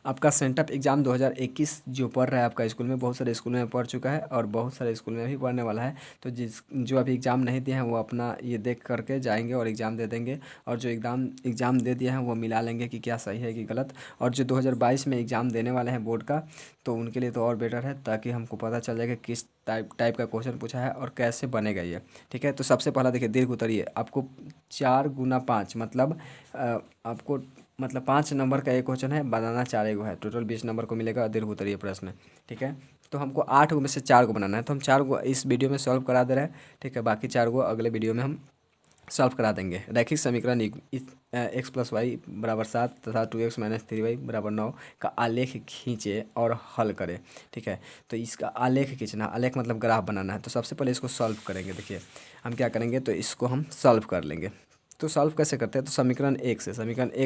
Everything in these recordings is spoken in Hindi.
आपका सेंटअप एग्ज़ाम 2021 जो पढ़ रहा है आपका स्कूल में, बहुत सारे स्कूल में पढ़ चुका है और बहुत सारे स्कूल में भी पढ़ने वाला है। तो जो अभी एग्ज़ाम नहीं दिए हैं वो अपना ये देख करके जाएंगे और एग्ज़ाम दे देंगे, और जो एग्ज़ाम दे दिए हैं वो मिला लेंगे कि क्या सही है कि गलत। और जो 2022 में एग्ज़ाम देने वाले हैं बोर्ड का, तो उनके लिए तो और बेटर है, ताकि हमको पता चल जाए कि किस टाइप का क्वेश्चन पूछा है और कैसे बनेगा ये। ठीक है, तो सबसे पहला देखिए, दीर्घ उत्तरीय आपको 4 × 5 मतलब आपको मतलब 5 नंबर का एक क्वेश्चन है, बनाना 4 गो है, टोटल 20 नंबर को मिलेगा दीर्घ उत्तरीय प्रश्न। ठीक है, तो हमको 8 गो में से 4 गो बनाना है, तो हम 4 गो इस वीडियो में सॉल्व करा दे रहे हैं। ठीक है, बाकी 4 गो अगले वीडियो में हम सॉल्व करा देंगे। रैखिक समीकरण x + y = 7 तथा 2x - 3y = 9 का आलेख खींचे और हल करें। ठीक है, तो इसका आलेख खींचना, आलेख मतलब ग्राफ बनाना है। तो सबसे पहले इसको सॉल्व करेंगे। देखिए हम क्या करेंगे, तो इसको हम सॉल्व कर लेंगे। तो सॉल्व कैसे करते हैं, तो समीकरण 1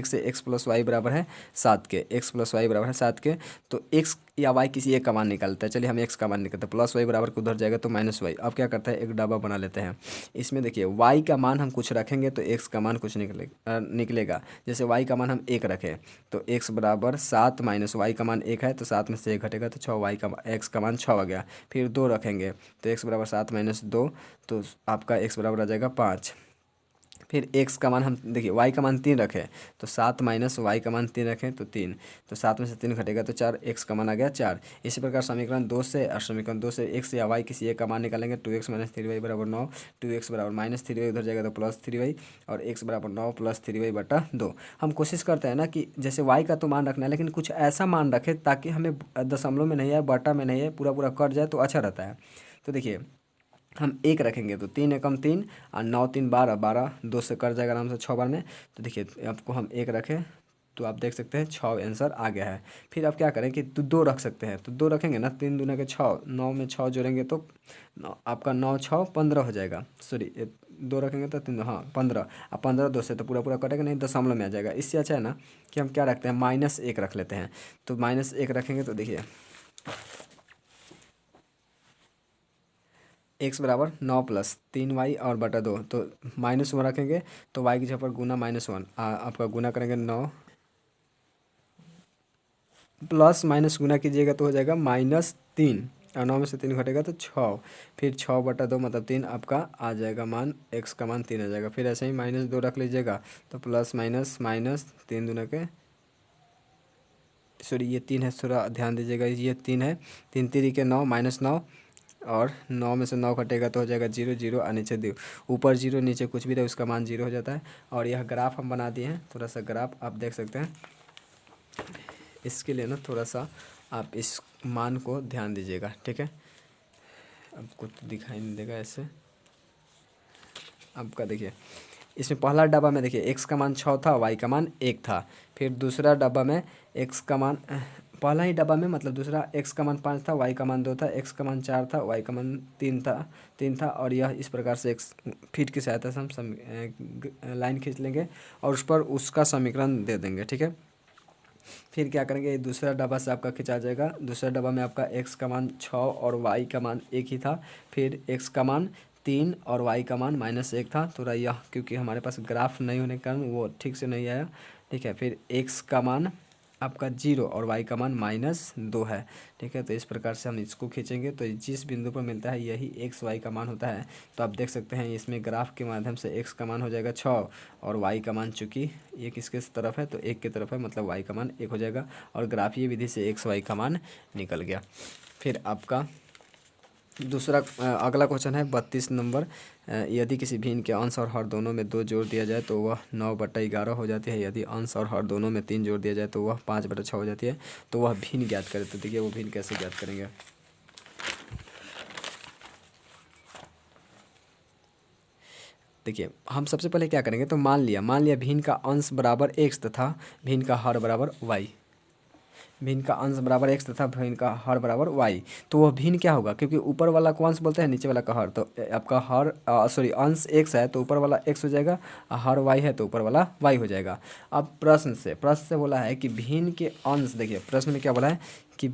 से x + y = 7 के, x + y = 7 के, तो x या y किसी एक का मान निकालता है। चलिए हम x का मान निकालते हैं, प्लस y बराबर उधर जाएगा तो -y। अब क्या करते हैं, एक डब्बा बना लेते हैं। इसमें देखिए y का मान हम कुछ रखेंगे तो x का मान कुछ निकलेगा। जैसे y का मान हम 1 रखें तो x = 7 - y का मान 1 है, तो 7 में से 1 घटेगा तो 6, x का मान 6 आ गया। फिर 2 रखेंगे तो x = 7 - 2, तो आपका x बराबर आ जाएगा 5। फिर x का मान हम देखिए y का मान 3 रखें, तो 7 - y का मान 3 रखें तो 3, तो 7 में से 3 घटेगा तो 4, x का मान आ गया 4। इसी प्रकार समीकरण 2 से, और समीकरण 2 से x या y किसी एक का मान निकालेंगे। 2x - 3y = 9, 2x = -3y उधर जाएगा तो +3y, और x = 9 + 3y/2। हम कोशिश करते हैं ना कि जैसे y का तो मान रखना है, लेकिन कुछ ऐसा मान रखें ताकि हमें दशमलव में नहीं आए, बटा में नहीं आए, पूरा पूरा कट जाए तो अच्छा रहता है। तो देखिए हम 1 रखेंगे तो 3 एकम 3 और 9 3 12, 12 2 से कट जाएगा आराम से 6 बार में। तो देखिए आपको हम 1 रखें तो आप देख सकते हैं 6 आंसर आ गया है। फिर आप क्या करें कि 2 रख सकते हैं, तो 2 रखेंगे ना, 3 दूना के 6, 9 में 6 जोड़ेंगे तो आपका 9 6 15 हो जाएगा। सॉरी 2 रखेंगे तो 3, हाँ 15, अब 15 2 से तो पूरा पूरा कटेगा नहीं, दशमलव में आ जाएगा। इससे अच्छा है ना कि हम क्या रखते हैं, -1 रख लेते हैं। तो -1 रखेंगे तो देखिए x = 9 + 3y और बटा 2, तो -1 रखेंगे तो y की जगह पर गुना -1, आपका गुना करेंगे 9 प्लस माइनस गुना कीजिएगा तो हो जाएगा -3, और 9 में से 3 घटेगा तो 6, फिर 6/2 मतलब 3, आपका आ जाएगा मान, x का मान 3 आ जाएगा। फिर ऐसे ही -2 रख लीजिएगा तो प्लस माइनस माइनस 3 दूना के, सॉरी ये 3 है, थोड़ा ध्यान दीजिएगा, ये 3 है, 3 3 के 9 -9, और 9 में से 9 घटेगा तो हो जाएगा 0 0, और नीचे दो, ऊपर 0 नीचे कुछ भी रहे उसका मान 0 हो जाता है। और यह ग्राफ हम बना दिए हैं, थोड़ा सा ग्राफ आप देख सकते हैं। इसके लिए ना थोड़ा सा आप इस मान को ध्यान दीजिएगा। ठीक है, आपको तो दिखाई नहीं देगा ऐसे। आपका देखिए इसमें पहला डब्बा में देखिए x का मान 6 था, y का मान 1 था। फिर दूसरा डब्बा में x का मान, पहला ही डब्बा में मतलब दूसरा, x का मान 5 था, y का मान 2 था, x का मान 4 था, y का मान 3 था। और यह इस प्रकार से x फीट की सहायता से हम लाइन खींच लेंगे और उस पर उसका समीकरण दे देंगे। ठीक है, फिर क्या करेंगे, दूसरा डब्बा से आपका खिंचा जाएगा। दूसरा डब्बा में आपका x का मान 6 और y का मान 1 ही था। फिर x का मान 3 और y का मान -1 था। थोड़ा यह क्योंकि हमारे पास ग्राफ नहीं होने के कारण वो ठीक से नहीं आया। ठीक है, फिर x का मान आपका 0 और y का मान -2 है। ठीक है, तो इस प्रकार से हम इसको खींचेंगे तो जिस बिंदु पर मिलता है यही x y का मान होता है। तो आप देख सकते हैं इसमें ग्राफ के माध्यम से x का मान हो जाएगा 6, और y का मान चूँकि ये किसके तरफ है तो 1 की तरफ है, मतलब y का मान 1 हो जाएगा, और ग्राफीय विधि से x y का मान निकल गया। फिर आपका दूसरा अगला क्वेश्चन है 32 नंबर। यदि किसी भिन्न के अंश और हर दोनों में 2 जोड़ दिया जाए तो वह 9/11 हो जाती है। यदि अंश और हर दोनों में 3 जोड़ दिया जाए तो वह 5/6 हो जाती है। तो वह भिन्न ज्ञात करें। तो देखिए वो भिन्न कैसे ज्ञात करेंगे। देखिए हम सबसे पहले क्या करेंगे, तो मान लिया भिन्न का अंश बराबर x तथा भिन्न का हर बराबर y। भिन्न का अंश बराबर x तथा भिन्न का हर बराबर y। तो वह भिन्न क्या होगा, क्योंकि ऊपर वाला को अंश बोलते हैं, नीचे वाला का हर। तो आपका हर सॉरी अंश x है तो ऊपर वाला x हो जाएगा, और हर y है तो ऊपर वाला y हो जाएगा। अब प्रश्न से बोला है कि भिन्न के अंश, देखिए प्रश्न में क्या बोला है कि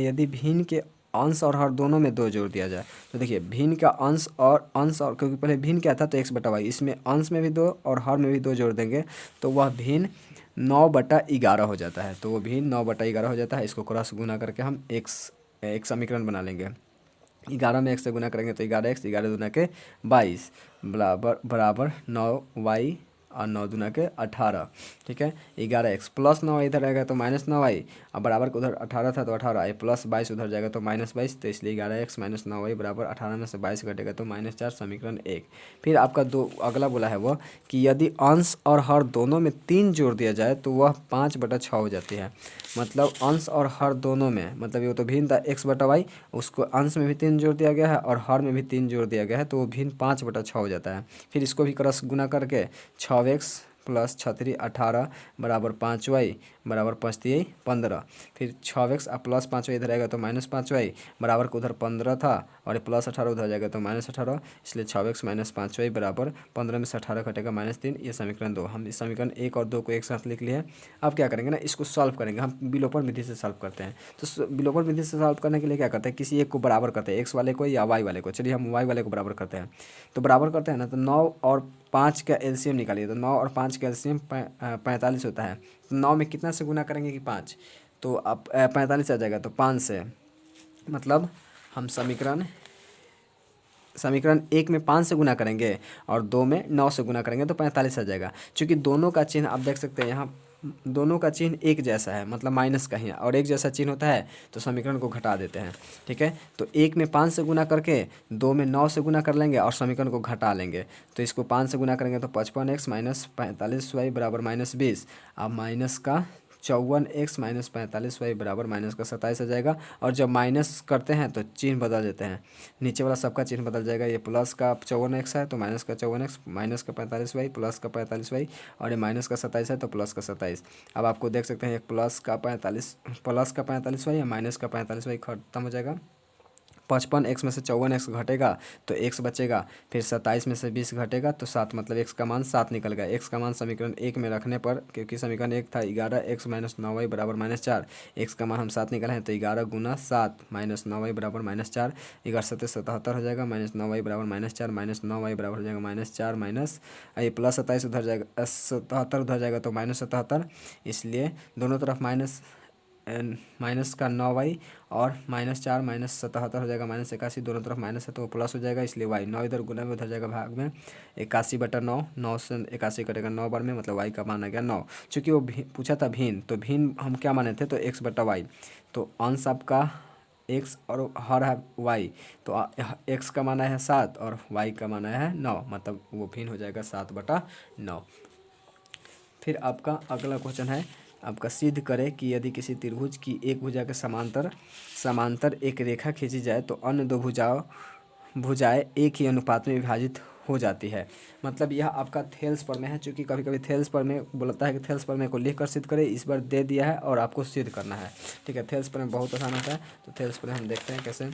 यदि भिन्न के अंश और हर दोनों में 2 जोड़ दिया जाए। तो देखिए भिन्न का अंश और क्योंकि पहले भिन्न क्या था तो x/y, इसमें अंश में भी 2 और हर में भी 2 जोड़ देंगे तो वह भिन्न 9/11 हो जाता है। तो वो भिन्न 9/11 हो जाता है। इसको क्रॉस गुना करके हम एक समीकरण बना लेंगे। 11 में 1 से गुना करेंगे तो 11x, 11 दूना के 22 बराबर 9y और 9 दूना के 18। ठीक है, 11x प्लस 9y इधर आएगा तो माइनस 9y, और बराबर को उधर 18 था तो 18 प्लस 22 उधर जाएगा तो माइनस 22। तो इसलिए 11x माइनस 9y बराबर 18 में से 22 घटेगा तो -4, समीकरण 1। फिर आपका अगला बोला है वह कि यदि अंश और हर दोनों में 3 जोड़ दिया जाए तो वह 5/6 हो जाती है। मतलब अंश और हर दोनों में, मतलब ये तो भिन्न था x/y, उसको अंश में भी 3 जोड़ दिया गया है और हर में भी 3 जोड़ दिया गया है, तो वो भिन्न 5/6 हो जाता है। फिर इसको भी क्रॉस गुना करके 6x प्लस 6×3 18 बराबर 5y बराबर 5×3 15। फिर 6x प्लस 5y इधर आएगा तो -5y बराबर को उधर 15 था और प्लस 18 उधर जाएगा तो -18। इसलिए 6x माइनस 5y बराबर 15 में से 18 घटेगा -3। ये समीकरण 2। हम इस समीकरण 1 और 2 को एक साथ लिख लिए। अब क्या करेंगे ना, इसको सॉल्व करेंगे। हम विलोपन विधि से सॉल्व करते हैं। तो विलोपन विधि से सॉल्व करने के लिए क्या करते हैं, किसी एक को बराबर करते हैं, x वाले को या y वाले को। चलिए हम y वाले को बराबर करते हैं। तो बराबर करते हैं ना, तो 9 और 5 का एलसीएम निकालिए। तो 9 और 5 का एलसीएम 45 होता है। तो 9 में कितना से गुना करेंगे कि 5, तो अब 45 आ जाएगा। तो 5 से, मतलब हम समीकरण 1 में 5 से गुना करेंगे और 2 में 9 से गुना करेंगे तो 45 आ जाएगा। चूँकि दोनों का चिन्ह आप देख सकते हैं यहाँ, दोनों का चिन्ह एक जैसा है, मतलब माइनस का ही है, और एक जैसा चिन्ह होता है तो समीकरण को घटा देते हैं। ठीक है, तो 1 में 5 से गुना करके 2 में 9 से गुना कर लेंगे और समीकरण को घटा लेंगे। तो इसको 5 से गुना करेंगे तो 55x माइनस 45y बराबर -20। अब माइनस का 54x माइनस 45y बराबर -27 आ जाएगा। और जब माइनस करते हैं तो चिन्ह बदल देते हैं, नीचे वाला सबका चिन्ह बदल जाएगा। ये प्लस का 54x है तो माइनस का 54x, माइनस का 45y प्लस का 45y, और ये माइनस का 27 है तो प्लस का 27। अब आपको देख सकते हैं एक प्लस का 45y या माइनस का 45y खत्म हो जाएगा। 55x में से 54x घटेगा तो x बचेगा। फिर 27 में से 20 घटेगा तो 7, मतलब x का मान 7 निकल गया। x का मान समीकरण 1 में रखने पर, क्योंकि समीकरण 1 था 11x माइनस 9y बराबर -4, x का मान हम 7 निकाले हैं तो 11 गुना 7 माइनस 9y बराबर -4। 11 7 77 हो जाएगा, -9y बराबर -4, -9y बराबर हो जाएगा -4 माइनस ये प्लस 27 उधर जाएगा, 77 उधर जाएगा तो -77। इसलिए दोनों तरफ माइनस का 9y और -4 -77 हो जाएगा, -81, दोनों तरफ माइनस है तो वो प्लस हो जाएगा। इसलिए y 9 इधर गुना में उधर जाएगा भाग में, 81/9, 9 से 81 कटेगा 9 बार में, मतलब y का मान आ गया 9। चूँकि वो पूछा था भिन्न, तो भिन्न हम क्या माने थे, तो x/y। तो अंश आपका x और हर है y, तो x का मान है 7 और y का मान है 9, मतलब वो भिन्न हो जाएगा 7/9। फिर आपका अगला क्वेश्चन है आपका, सिद्ध करें कि यदि किसी त्रिभुज की एक भुजा के समांतर एक रेखा खींची जाए तो अन्य दो भुजाएं एक ही अनुपात में विभाजित हो जाती है। मतलब यह आपका थेल्स पर में है, चूँकि कभी कभी थेल्स पर में बोलता है कि थेल्स पर में को लिख कर सिद्ध करें, इस बार दे दिया है और आपको सिद्ध करना है। ठीक है, थेल्स पर में बहुत आसान होता है। तो थेल्स पर हम देखते हैं कैसे।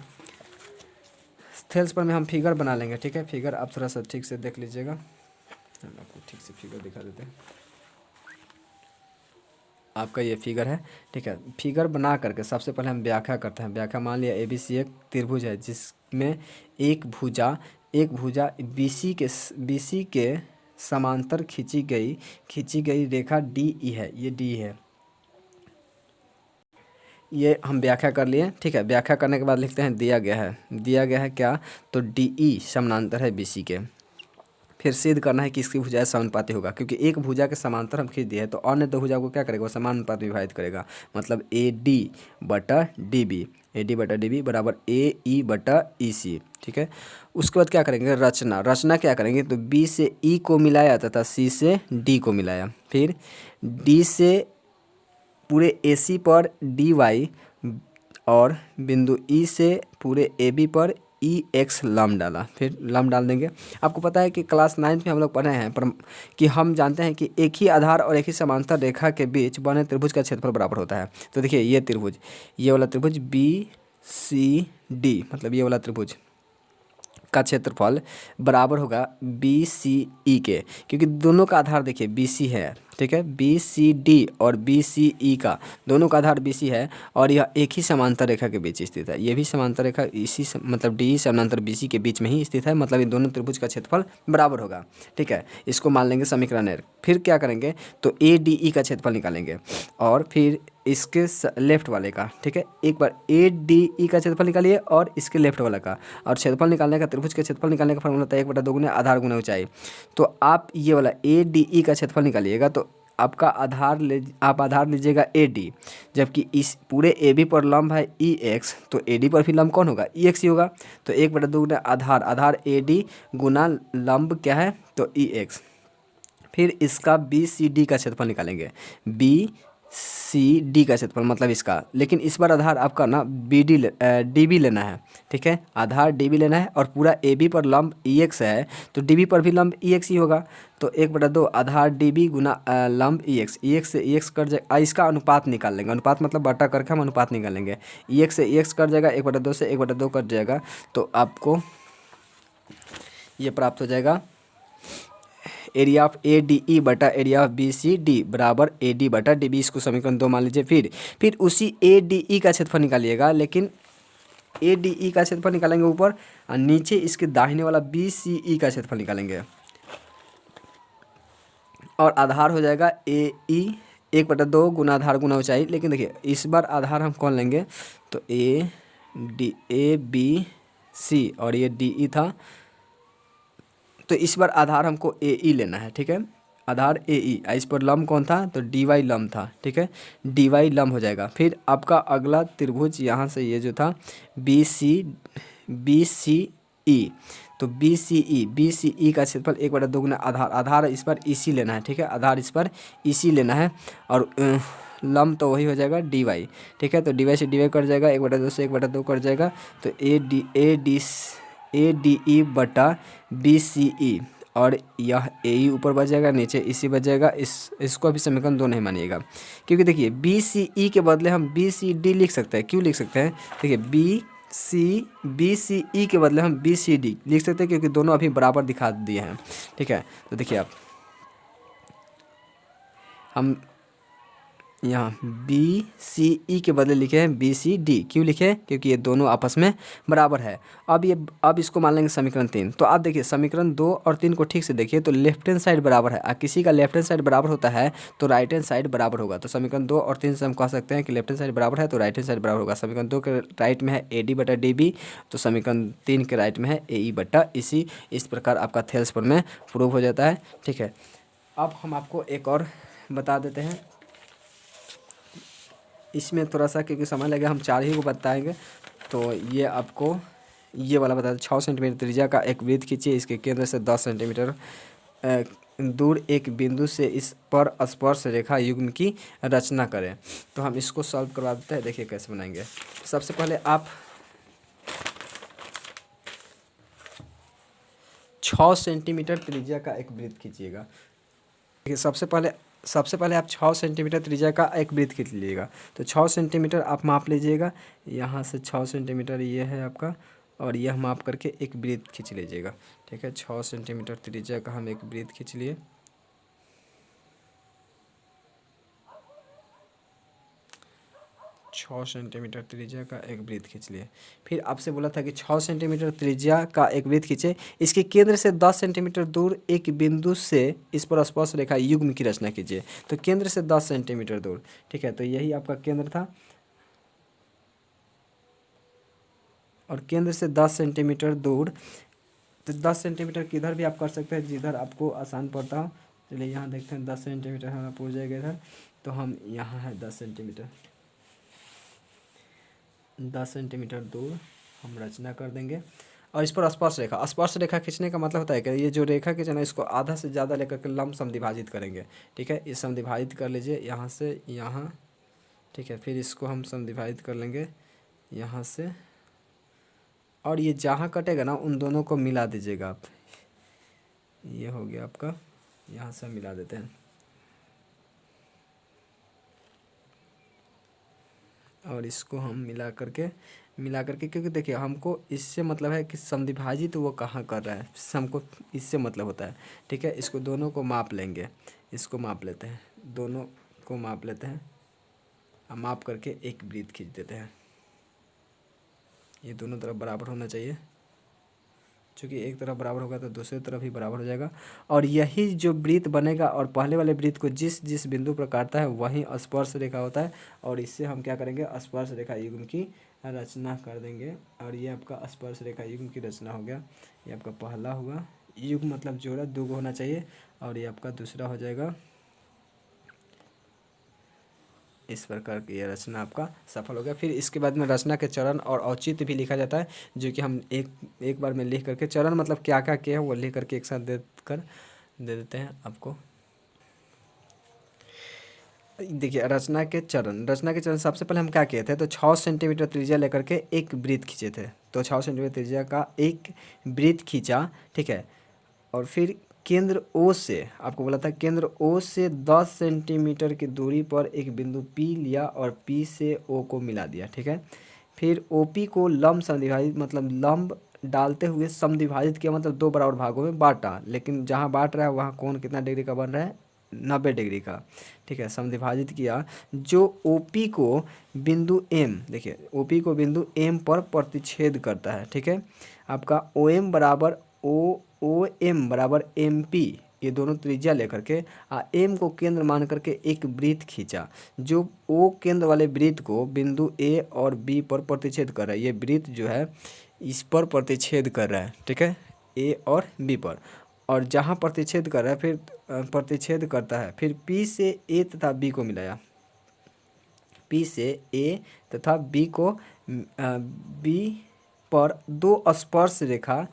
थेल्स पर में हम फिगर बना लेंगे। ठीक है, फिगर आप थोड़ा सा ठीक से देख लीजिएगा, हम आपको ठीक से फिगर दिखा देते हैं। आपका ये फिगर है। ठीक है, फिगर बना करके सबसे पहले हम व्याख्या करते हैं। व्याख्या, मान लिया ABC एक त्रिभुज है जिसमें एक भुजा BC के समांतर खींची गई रेखा DE है। ये D है, ये हम व्याख्या कर लिए। ठीक है, व्याख्या करने के बाद लिखते हैं दिया गया है क्या, तो DE समानांतर है BC के। फिर सिद्ध करना है कि इसकी भुजाएं समानुपाती होगा, क्योंकि एक भुजा के समांतर हम खींच दिए हैं तो अन्य दो भुजा को क्या करेगा, वो समानुपात विभाजित करेगा। मतलब AD बटा DB बराबर AE बटा EC। ठीक है, उसके बाद क्या करेंगे, रचना क्या करेंगे, तो B से E को मिलाया तथा C से D को मिलाया। फिर D से पूरे AC पर DY और बिंदु E से पूरे AB पर EX लम डाला। फिर लम डाल देंगे। आपको पता है कि क्लास 9 में हम लोग पढ़े हैं कि हम जानते हैं कि एक ही आधार और एक ही समांतर रेखा के बीच बने त्रिभुज का क्षेत्रफल बराबर होता है। तो देखिए ये वाला त्रिभुज BCD, मतलब ये वाला त्रिभुज का क्षेत्रफल बराबर होगा BCE के, क्योंकि दोनों का आधार देखिए BC है। ठीक है, बी सी डी और बी सी ई का, दोनों का आधार बी सी है और यह एक ही समांतर रेखा के बीच स्थित है। ये भी समांतर रेखा मतलब डी समांतर बी सी के बीच में ही स्थित है, मतलब इन दोनों त्रिभुज का क्षेत्रफल बराबर होगा। ठीक है, इसको मान लेंगे समीकरण है। फिर क्या करेंगे, तो ए डी ई का क्षेत्रफल निकालेंगे और फिर इसके लेफ्ट वाले का। ठीक है, एक बार ए डी ई का क्षेत्रफल निकालिए और इसके लेफ्ट वाला का, और क्षेत्रफल निकालने का, त्रिभुज के क्षेत्रफल निकालने का फॉर्मूला होता है 1/2 गुना आधार गुना ऊंचाई। तो आप ये वाला ए डी ई का क्षेत्रफल निकालिएगा तो आपका आप आधार लीजिएगा ए डी, जबकि इस पूरे ए बी पर लंब है ई एक्स, तो ए डी पर भी लंब कौन होगा, ई एक्स ही होगा। तो 1/2 गुना आधार ए डी गुना लंब क्या है, तो ई एक्स। फिर इसका बी सी डी का क्षेत्रफल निकालेंगे, बी सी डी का क्षेत्रफल मतलब इसका, लेकिन इस बार आधार आपका ना डी बी लेना है। ठीक है, आधार डी बी लेना है और पूरा ए बी पर लंब ई एक्स है, तो डी बी पर भी लंब ई एक्स ही होगा। तो 1/2 आधार डी बी गुना लंब ई एक्स से ई एक्स कट जाए, इसका अनुपात निकाल लेंगे। अनुपात मतलब बटा करके हम अनुपात निकाल लेंगे। ई एक्स से ई एक्स कट जाएगा, 1/2 से 1/2 कट जाएगा, तो आपको ये प्राप्त हो जाएगा area of A D E बटा area of B C D बराबर ए डी बटा डी बी। इसको समीकरण 2 मान लीजिए। फिर उसी ए डी ई का क्षेत्रफल निकालिएगा, लेकिन ए डी ई का क्षेत्रफल निकालेंगे ऊपर और नीचे इसके दाहिने वाला बी सी ई का क्षेत्रफल निकालेंगे और आधार हो जाएगा ए ई 1/2 गुना आधार गुना ऊंचाई। लेकिन देखिए इस बार आधार हम कौन लेंगे, तो ए बी सी और ये डी ई था, तो इस बार आधार हमको ए ई लेना है। ठीक है, आधार ए ई, इस पर लंब कौन था, तो डी वाई लंब था। ठीक है, डी वाई लंब हो जाएगा। फिर आपका अगला त्रिभुज यहाँ से ये जो था बी सी ई, तो बी सी ई का क्षेत्रफल 1/2 गुना आधार इस पर ई सी लेना है। ठीक है, आधार इस पर ई सी लेना है और लंब तो वही हो जाएगा डी वाई। ठीक है, तो डी वाई से डी वाई कट जाएगा, 1/2 से 1/2 कट जाएगा, तो ए डी ई बटा बी सी ई और यह ए ई ऊपर बच जाएगा, नीचे ई सी बच जाएगा। इसको अभी समीकरण 2 नहीं मानिएगा, क्योंकि देखिए बी सी ई के बदले हम बी सी डी लिख सकते हैं। क्यों लिख सकते हैं, देखिए बी सी ई के बदले हम बी सी डी लिख सकते हैं, क्योंकि दोनों अभी बराबर दिखा दिए हैं। ठीक है, तो देखिए आप हम यहाँ बी सी ई के बदले लिखे हैं बी सी डी। क्यों लिखे, क्योंकि ये दोनों आपस में बराबर है। अब इसको मान लेंगे समीकरण 3। तो आप देखिए समीकरण 2 और 3 को ठीक से देखिए, तो लेफ्ट हैंड साइड बराबर है। किसी का लेफ्ट हैंड साइड बराबर होता है तो राइट हैंड साइड बराबर होगा। तो समीकरण 2 और 3 से हम कह सकते हैं कि लेफ्ट हैंड साइड बराबर है तो राइट हैंड साइड बराबर होगा। समीकरण 2 के राइट में है ए डी बटा डी बी, तो समीकरण 3 के राइट में है ए ई बटा ई सी। इस प्रकार आपका थेल्स पर में प्रूव हो जाता है। ठीक है, अब हम आपको एक और बता देते हैं, इसमें थोड़ा सा क्योंकि समय लगेगा, हम 4 ही को बताएंगे। तो ये आपको ये वाला बता दें, 6 सेंटीमीटर त्रिज्या का एक वृत्त खींचिए, इसके केंद्र से 10 सेंटीमीटर दूर एक बिंदु से इस पर स्पर्श रेखा युग्म की रचना करें। तो हम इसको सॉल्व करवा देते हैं, देखिए कैसे बनाएंगे। सबसे पहले आप 6 सेंटीमीटर त्रिज्या का एक वृत्त खींचिएगा। देखिए सबसे पहले आप 6 सेंटीमीटर त्रिज्या का एक वृत्त खींच लीजिएगा। तो 6 सेंटीमीटर आप माप लीजिएगा, यहाँ से 6 सेंटीमीटर ये है आपका, और यह माप करके एक वृत्त खींच लीजिएगा। ठीक है, 6 सेंटीमीटर त्रिज्या का हम एक वृत्त खींच लिए। 6 सेंटीमीटर त्रिज्या का एक वृत्त खींच लिए। फिर आपसे बोला था कि 6 सेंटीमीटर त्रिज्या का एक वृत्त खींचे, इसके केंद्र से 10 सेंटीमीटर दूर एक बिंदु से इस पर स्पर्श रेखा युग्म की रचना कीजिए। तो केंद्र से 10 सेंटीमीटर दूर, ठीक है, तो यही आपका केंद्र था और केंद्र से 10 सेंटीमीटर दूर, तो 10 सेंटीमीटर किधर भी आप कर सकते हैं जिधर आपको आसान पड़ता हो। चलिए यहाँ देखते हैं 10 सेंटीमीटर हमारा पूछ जाएगा इधर, तो हम यहाँ है 10 सेंटीमीटर दूर हम रचना कर देंगे और इस पर स्पर्श रेखा खींचने का मतलब होता है कि ये जो रेखा खींचना इसको आधा से ज़्यादा लेकर के लंब समद्विभाजित करेंगे। ठीक है, ये समद्विभाजित कर लीजिए यहाँ से यहाँ। ठीक है, फिर इसको हम समद्विभाजित कर लेंगे यहाँ से, और ये जहाँ कटेगा ना उन दोनों को मिला दीजिएगा आप। ये हो गया आपका, यहाँ से मिला देते हैं और इसको हम मिला करके क्योंकि देखिए हमको इससे मतलब है कि समद्विभाजित वो कहाँ कर रहा है, हमको इससे मतलब होता है। ठीक है, इसको दोनों को माप लेंगे, इसको माप लेते हैं। दोनों को माप लेते हैं, माप करके एक वृत्त खींच देते हैं। ये दोनों तरफ बराबर होना चाहिए, क्योंकि एक तरफ बराबर होगा तो दूसरी तरफ भी बराबर हो जाएगा। और यही जो वृत्त बनेगा और पहले वाले वृत्त को जिस जिस बिंदु पर काटता है वहीं स्पर्श रेखा होता है। और इससे हम क्या करेंगे, स्पर्श रेखा युग्म की रचना कर देंगे। और ये आपका स्पर्श रेखा युग्म की रचना हो गया। ये आपका पहला हुआ, युग्म मतलब जोड़ा, दो होना चाहिए। और ये आपका दूसरा हो जाएगा। इस प्रकार की यह रचना आपका सफल हो गया। फिर इसके बाद में रचना के चरण और औचित्य भी लिखा जाता है, जो कि हम एक बार में लिख करके, चरण मतलब क्या क्या किया है वो लिख करके एक साथ दे देते हैं आपको। देखिए रचना के चरण सबसे पहले हम क्या किए थे, तो 6 सेंटीमीटर त्रिज्या लेकर के एक वृत्त खींचे थे। तो 6 सेंटीमीटर त्रिज्या का एक वृत्त खींचा, ठीक है। और फिर केंद्र ओ से, आपको बोला था केंद्र ओ से 10 सेंटीमीटर की दूरी पर एक बिंदु P लिया और P से O को मिला दिया, ठीक है। फिर OP को लंब समद्विभाजित मतलब लंब डालते हुए समद्विभाजित किया, मतलब दो बराबर भागों में बांटा। लेकिन जहाँ बांट रहा है वहाँ कोण कितना डिग्री का बन रहा है, 90 डिग्री का, ठीक है। समद्विभाजित किया। जो OP को बिंदु M, देखिए OP को बिंदु M पर प्रतिच्छेद करता है, ठीक है। आपका OM बराबर OM बराबर MP, ये दोनों त्रिज्या लेकर के M को केंद्र मान करके एक वृत्त खींचा। जो O केंद्र वाले वृत्त को बिंदु A और B पर प्रतिच्छेद कर रहा है। ये वृत्त जो है इस पर प्रतिच्छेद कर रहा है, ठीक है, A और B पर। और जहाँ प्रतिच्छेद कर रहा है, फिर प्रतिच्छेद करता है, फिर P से A तथा B को मिलाया। P से A तथा B को B पर दो स्पर्श रेखा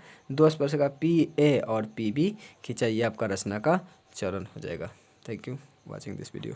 PA और PB खिंचाइए, आपका रचना का चरण हो जाएगा। Thank you watching this video.